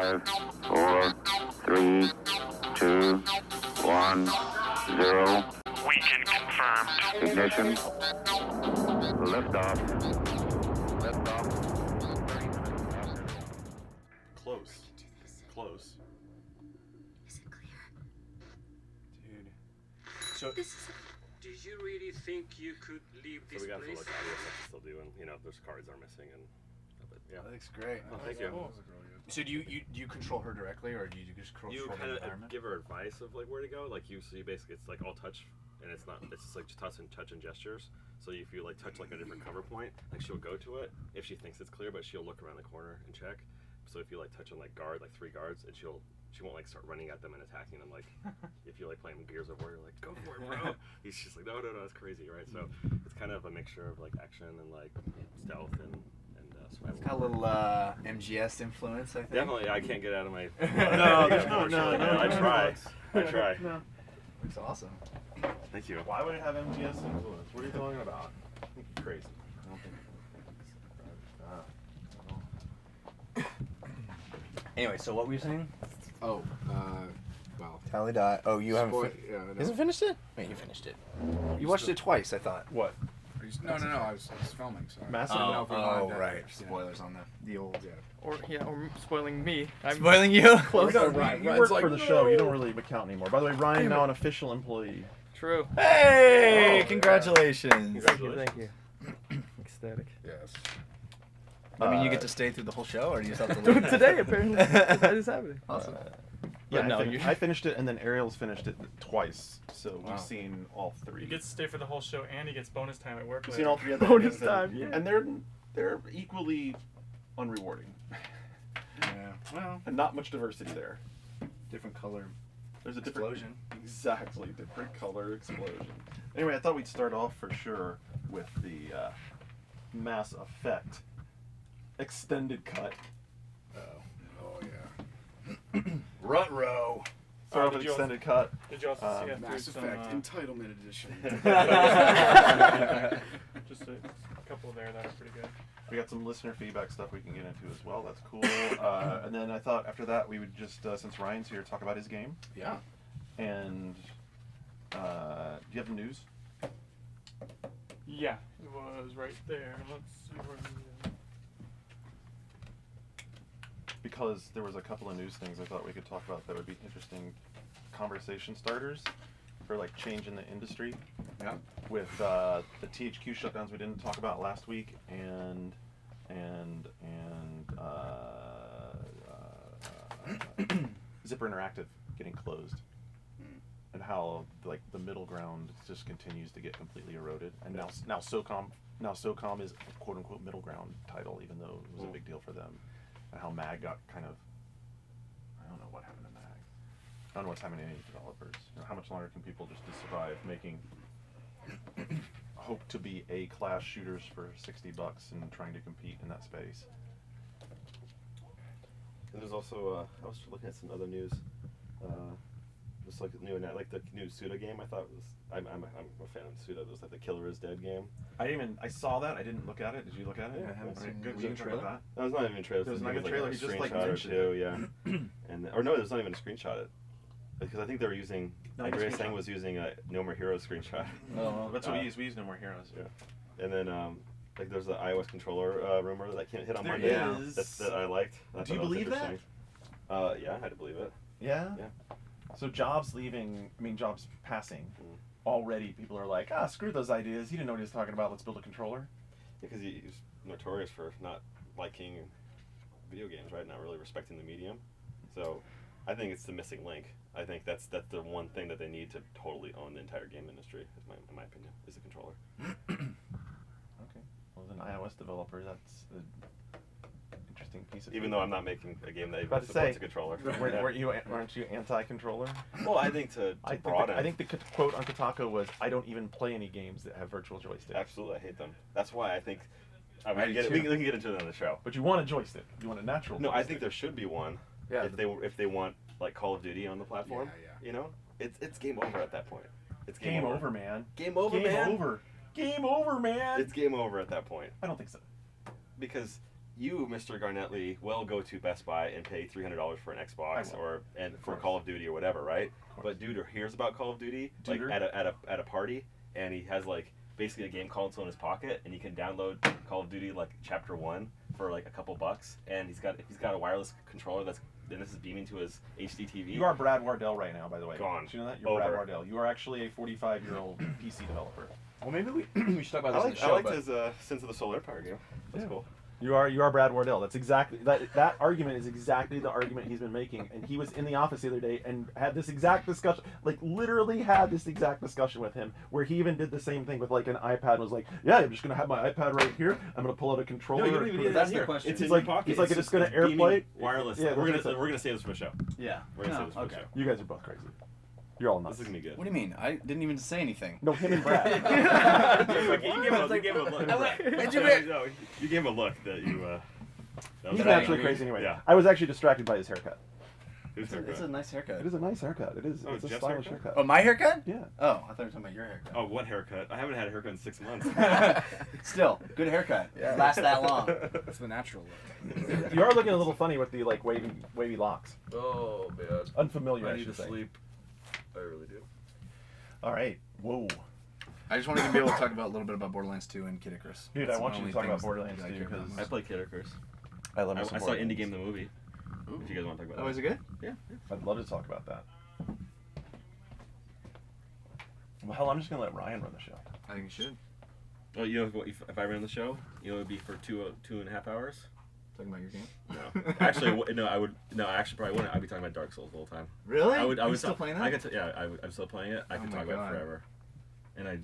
5, 4, 3, 2, 1, 0. Weekend confirmed. Ignition. Liftoff. Liftoff. Close. Close. Is it clear? Dude. So, This is Did you really think you could leave so this we got some place? like audio stuff to still do, and there's cards are missing, and but yeah. That looks great. Oh, thank you. Cool. So do you control her directly, or do you just control You the kind of environment? give her advice of like where to go. Like you basically it's like all touch, and it's just like touch and gestures. So if you like touch like a different cover point, like she'll go to it if she thinks it's clear, but she'll look around the corner and check. So if you like touch on like 3 guards, and she won't like start running at them and attacking them. Like if you're like playing Gears of War, you're like, go for it, bro. He's just like, no, that's crazy, right? So it's kind of a mixture of like action and like stealth and survival. It's got a little MGS influence, I think. Definitely, I can't get out of my. No. I try. No. Looks awesome. Thank you. Why would it have MGS influence? What are you talking about? Crazy. I don't think. Anyway, so what were you saying? Oh, well. Tally dot. Oh, you haven't. Yeah, I know. Hasn't finished it? Wait, you finished it. You watched it twice, I thought. What? No, I was filming, sorry. Massive. I don't know if we wanted to- right. yeah. Spoilers on the old. Yeah. Or spoiling me. Spoiling you? Close. No, You Ryan's work like, for the show. You don't really count anymore. By the way, Ryan now an official employee. True. Hey! Oh, Congratulations. Thank you. Ecstatic. Yes. I mean, you get to stay through the whole show, or do you just have to leave? Today, apparently, that is happening. Awesome. Yeah, no, I finished it, and then Ariel's finished it twice. So Wow. we've seen all 3. He gets to stay for the whole show, and he gets bonus time at work. We've later. seen all 3 of the Bonus endings, time, yeah. and they're equally unrewarding, Yeah. Well, and not much diversity there. different color. There's a different Explosion. Exactly, different color explosion. Anyway, I thought we'd start off for sure with the Mass Effect extended cut. Oh, yeah. Runt row. Start off did with you also- extended cut. Did you also see Mass some, Effect Entitlement Edition. just a couple there that are pretty good. We got some listener feedback stuff we can get into as well. That's cool. And then I thought after that we would just, since Ryan's here, talk about his game. Yeah. And do you have the news? Yeah, it was right there. Let's see where we Because there was a couple of news things I thought we could talk about that would be interesting conversation starters for like change in the industry. Yeah. With the THQ shutdowns we didn't talk about last week, and Zipper Interactive getting closed, and how like the middle ground just continues to get completely eroded, and now SOCOM is a quote unquote middle ground title, even though it was a big deal for them, and how MAG got kind of, I don't know what happened to MAG. I don't know what's happening to any developers. You know, how much longer can people just survive making hope to be A-class shooters for $60 and trying to compete in that space? And there's also I was looking at some other news. Just like the new Suda game. I thought was I'm a fan of Suda. It was like the Killer Is Dead game. I saw that. I didn't look at it. Did you look at it? Yeah, I haven't seen it. Good. Was it a We can talk trailer? about No, it's not even a trailer. There was not I think even a trailer, it he was just, like, screenshot or mentioned two, yeah. And or no, there's not even a screenshot. Because I think they were using. Not Like even a Ray Sang screenshot. was using a No More Heroes screenshot. Oh, that's what we use. We use No More Heroes. Yeah. And then like there's the iOS controller rumor that hit on There Monday. is. That I liked. I Do you thought was believe that? interesting. Yeah, I had to believe it. Yeah? Yeah. So Jobs passing. Already people are like, screw those ideas. He didn't know what he was talking about. Let's build a controller. Because he's notorious for not liking video games, right? Not really respecting the medium. So I think it's the missing link. I think that's the one thing that they need to totally own the entire game industry, in my opinion, is the controller. Okay. Well, as an iOS developer, that's an interesting piece of Even though I'm not making a game that even About to supports say, a controller. aren't you anti-controller? Well, I think to broaden. I think the quote on Kotaku was, "I don't even play any games that have virtual joysticks." Absolutely, I hate them. That's why I think. I do we too. can get into it on the show. But you want a joystick. You want a natural. No, I joystick. think there should be one. Yeah. If they want like Call of Duty on the platform, Yeah. you know, it's game over at that point. It's Game over, man. Game over, Game man. over. Game over, man. It's game over at that point I don't think so. because you, Mr. Garnett Lee, will go to Best Buy and pay $300 for an Xbox and for Call of Duty or whatever, right? But dude hears about Call of Duty like at a party, and he has like basically a game console in his pocket, and he can download Call of Duty like Chapter 1 for like a couple bucks, and he's got a wireless controller and this is beaming to his HD TV. You are Brad Wardell right now, by the way. Gone. Did you know that? You're Brad Wardell. You are actually a 45-year-old PC developer. Well, maybe we should talk about this in the show. I liked his Sins of the Solar Empire game. That's cool. You are Brad Wardell. That's exactly that argument is exactly the argument he's been making. And he was in the office the other day and had this exact discussion, like literally had this exact discussion with him, where he even did the same thing with like an iPad and was like, yeah, I'm just gonna have my iPad right here. I'm gonna pull out a controller. No, you don't even need That's that the here. question. It's He's in like, your pocket. he's like, it's gonna AirPlay wireless. Yeah, we're gonna save this for the show. Yeah. We're gonna save this for the show. You guys are both crazy. You're all nuts. This is gonna be good. What do you mean? I didn't even say anything. No, him and Brad. You gave him a look. No, you gave him a look that you. That He's was naturally angry. crazy anyway. Yeah. I was actually distracted by his haircut. Who's It's a nice haircut. It is a nice haircut. It is. Oh, It's a Jeff's stylish haircut? haircut. Oh, my haircut? Yeah. Oh, I thought you were talking about your haircut. Oh, what haircut? I haven't had a haircut in 6 months. Still, good haircut. Lasts that long. It's the natural look. You are looking a little funny with the like wavy locks. Oh man. Unfamiliar. I need should to say. sleep. I really do. All right. Whoa. I just wanted to be able to talk about a little bit about Borderlands 2 and Kid Icarus. Dude, That's I want the you to only talk about things Borderlands that 2 I care about because I play Kid Icarus. I love I me some saw Borderlands. Indie Game the movie. Ooh. If you guys want to talk about Oh, that. is it good? Yeah. I'd love to talk about that. Well, hell, I'm just gonna let Ryan run the show. I think you should. Oh, you know, if I ran the show, you know, it'd be for 2.5 hours. Talking about your game? No, actually, no. I would. No, I actually probably wouldn't. I'd be talking about Dark Souls the whole time. Really? I would. Are you still playing that? I could. Yeah, I'm still playing it. I could my talk about God. it forever. And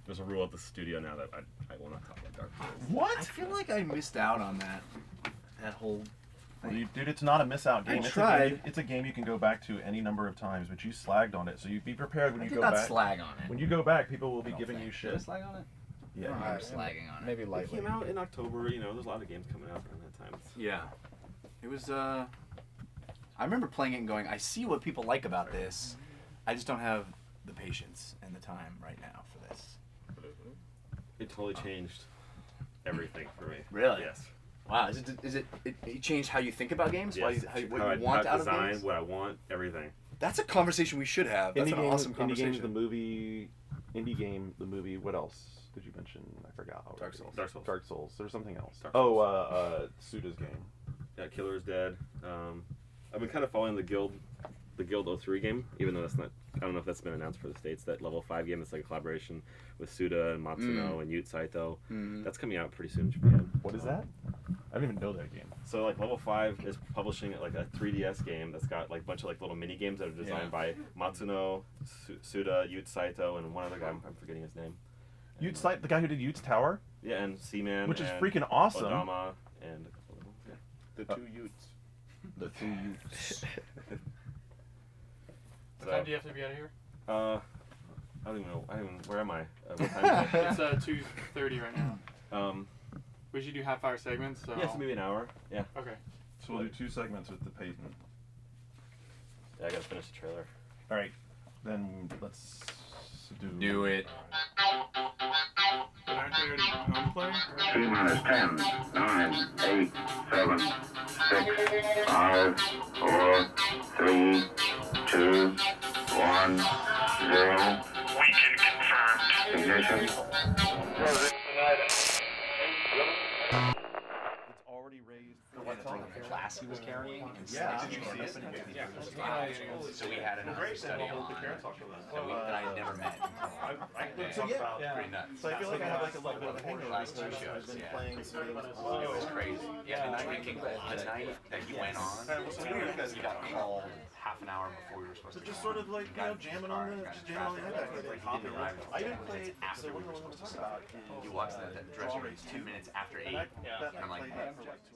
there's a rule at the studio now that I will not talk about Dark Souls. What? I feel like I missed out on that whole thing. Dude, it's not a miss out game. I It's tried. It's a game you can go back to any number of times, but you slagged on it, so you be prepared when I you did go not back. slag on it. When you go back, people will be I don't giving think. you shit. Did I slag on it? Yeah. I don't remember slagging on it. Maybe It lightly. came out in October. You know, there's a lot of games coming out around that time. Yeah. It was, I remember playing it and going, I see what people like about this. I just don't have the patience and the time right now for this. It totally changed everything for me. Really? Yes. Wow. It changed how you think about games? Yes. What you I want out of design, games? what I want, everything. That's a conversation we should have. That's an awesome Indie conversation. Games, the movie. Indie Game, the movie. What else did you mention? I forgot. Dark Souls. Dark Souls. Dark Souls. There's something else. Dark Suda's game. Yeah, Killer's Dead. I've been kind of following the Guild 03 game, even though that's not. I don't know if that's been announced for the States. That level 5 game. It's like a collaboration with Suda and Matsuno and Ute Saito. That's coming out pretty soon in Japan. What is that? I don't even know that game. So like level 5 is publishing like a 3DS game that's got like a bunch of like little mini games that are designed by Matsuno, Suda, Ute Saito, and one other guy. I'm forgetting his name. Ute Saito, the guy who did Ute's Tower, Yeah, and Seaman. which is and freaking awesome. Odama and a couple of them. Yeah. The two Utes. The two Utes. What time do you have to be out of here? I don't even know. Where am I? What time is it? It's 2:30 right now. We should do half-hour segments. So. Yeah, so maybe an hour. Yeah. Okay. So we'll do 2 segments with the Payton. Yeah, I gotta finish the trailer. All right, then let's Do it. Aren't they already on play? T minus 10, 9, 8, 7, 6, 5, 4, 3, 2, 1, 0. Weekend confirmed. Ignition. It's already raised. The class he was carrying. Yeah. Did you see it? So we had an study on that I had never met. So yeah. Pretty nuts. So I feel like I have like a little bit of a hangover Last two because shows, I've been yeah. playing some games. It was crazy. Yeah, the night that you went on, you got called half an hour before we were supposed So to just go sort of like, jamming on the iPad, like hopping on. I didn't play it, so what do I want to talk about? You watched that dressing room 2 minutes after 8. And I I'm like, played that for like 2